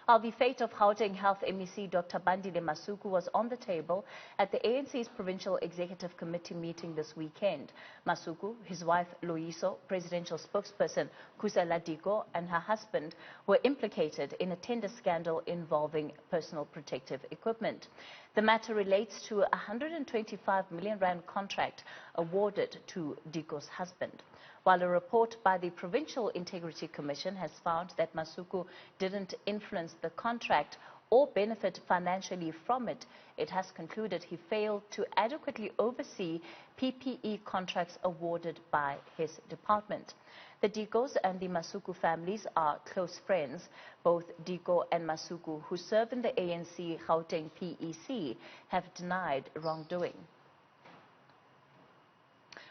The fate of Gauteng Health MEC Dr Bandile Masuku was on the table at the ANC's Provincial Executive Committee meeting this weekend. Masuku, his wife Loyiso, presidential spokesperson Khusela Diko, and her husband were implicated in a tender scandal involving personal protective equipment. The matter relates to a 125 million rand contract awarded to Diko's husband. While a report by the Provincial Integrity Commission has found that Masuku didn't influence the contract or benefit financially from it, it has concluded he failed to adequately oversee PPE contracts awarded by his department. The Dikos and the Masuku families are close friends. Both Diko and Masuku, who serve in the ANC Gauteng PEC, have denied wrongdoing.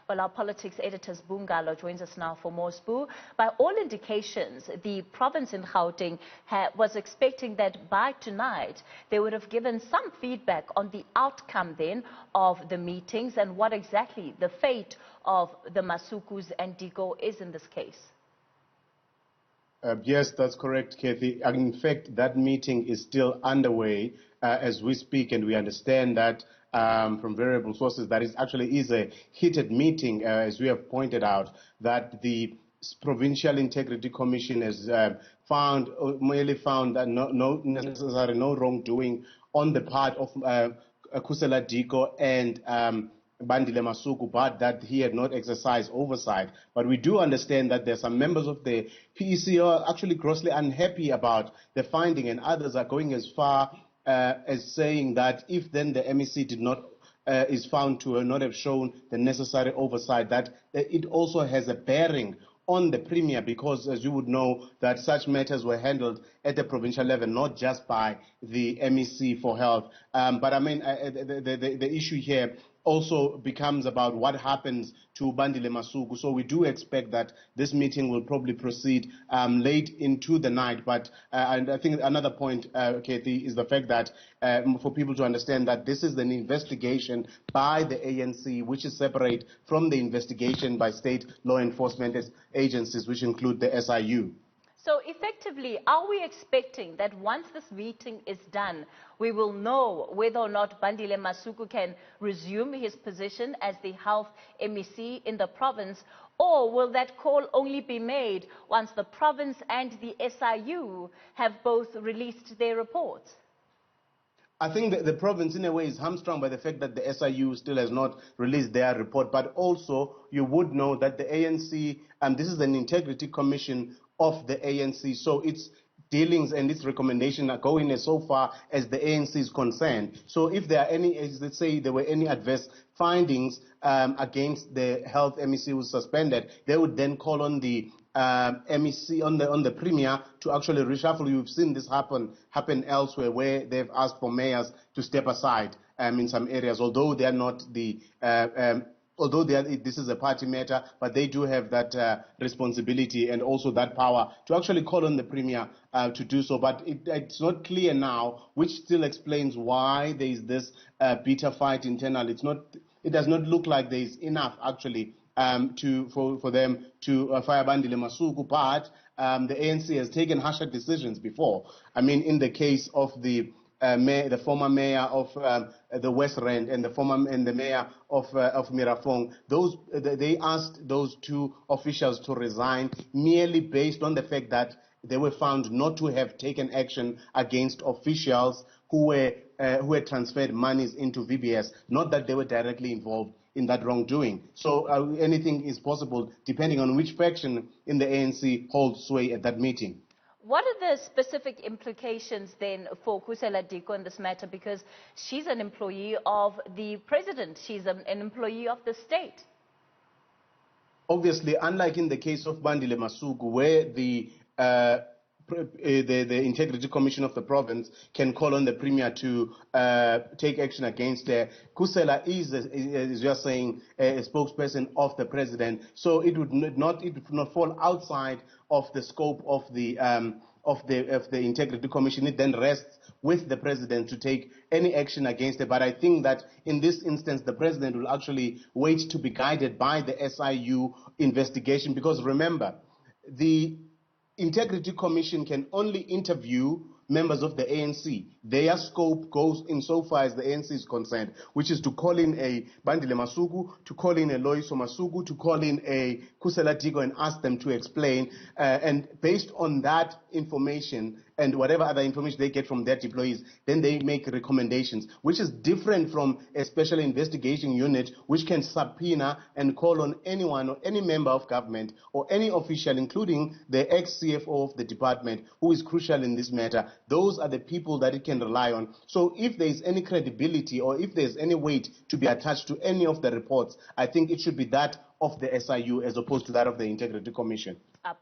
Well, our politics editor Bungalo joins us now for more. Spoo. By all indications, the province in Gauteng was expecting that by tonight they would have given some feedback on the outcome then of the meetings and what exactly the fate of the Masukus and Diko is in this case. Yes, that's correct, Kathy. In fact, that meeting is still underway as we speak, and we understand that from variable sources that it actually is a heated meeting, as we have pointed out, that the Provincial Integrity Commission has merely found that no wrongdoing on the part of Khusela Diko and Bandile Masuku, but that he had not exercised oversight. But we do understand that there are some members of the PEC who are actually grossly unhappy about the finding, and others are going as far as saying that if then the MEC did not is found to not have shown the necessary oversight, that it also has a bearing on the Premier, because as you would know that such matters were handled at the provincial level, not just by the MEC for health. But I mean, the issue here also becomes about what happens to Bandile Masuku. So we do expect that this meeting will probably proceed late into the night. But and I think another point, Kathy, is the fact that for people to understand that this is an investigation by the ANC, which is separate from the investigation by state law enforcement agencies, which include the SIU. So effectively, are we expecting that once this meeting is done, we will know whether or not Bandile Masuku can resume his position as the health MEC in the province, or will that call only be made once the province and the SIU have both released their reports? I think that the province, in a way, is hamstrung by the fact that the SIU still has not released their report. But also, you would know that the ANC, and this is an integrity commission of the ANC, so its dealings and its recommendation are going as so far as the ANC is concerned. So if there are any, let's say there were any adverse findings against the health MEC who was suspended, they would then call on the MEC, on the Premier, to actually reshuffle. You've seen this happen elsewhere, where they've asked for mayors to step aside in some areas, although they are not the this is a party matter, but they do have that responsibility and also that power to actually call on the Premier to do so. But it's not clear now, which still explains why there is this bitter fight internal. It does not look like there is enough actually for them to fire Bandile Masuku, but the ANC has taken harsher decisions before. I mean, in the case of the former mayor of the West Rand and the mayor of Mirafong, they asked those two officials to resign merely based on the fact that they were found not to have taken action against officials who had transferred monies into VBS, not that they were directly involved in that wrongdoing. So anything is possible depending on which faction in the ANC holds sway at that meeting. What are the specific implications then for Khusela Diko in this matter? Because she's an employee of the president. She's an employee of the state. Obviously, unlike in the case of Bandile Masuku, where the Integrity Commission of the province can call on the Premier to take action against her, Khusela is, as you are saying, a spokesperson of the president. So it would not fall outside of the scope of the Integrity Commission. It then rests with the president to take any action against it. But I think that in this instance, the president will actually wait to be guided by the SIU investigation, because remember, the Integrity Commission can only interview members of the ANC. Their scope goes insofar as the ANC is concerned, which is to call in a Bandile Masuku, to call in a Loyiso Masuku, to call in a Khusela Diko and ask them to explain. And based on that information and whatever other information they get from their employees, then they make recommendations, which is different from a special investigation unit, which can subpoena and call on anyone or any member of government or any official, including the ex-CFO of the department, who is crucial in this matter. Those are the people that it can rely on. So if there is any credibility or if there is any weight to be attached to any of the reports, I think it should be that of the SIU as opposed to that of the Integrity Commission.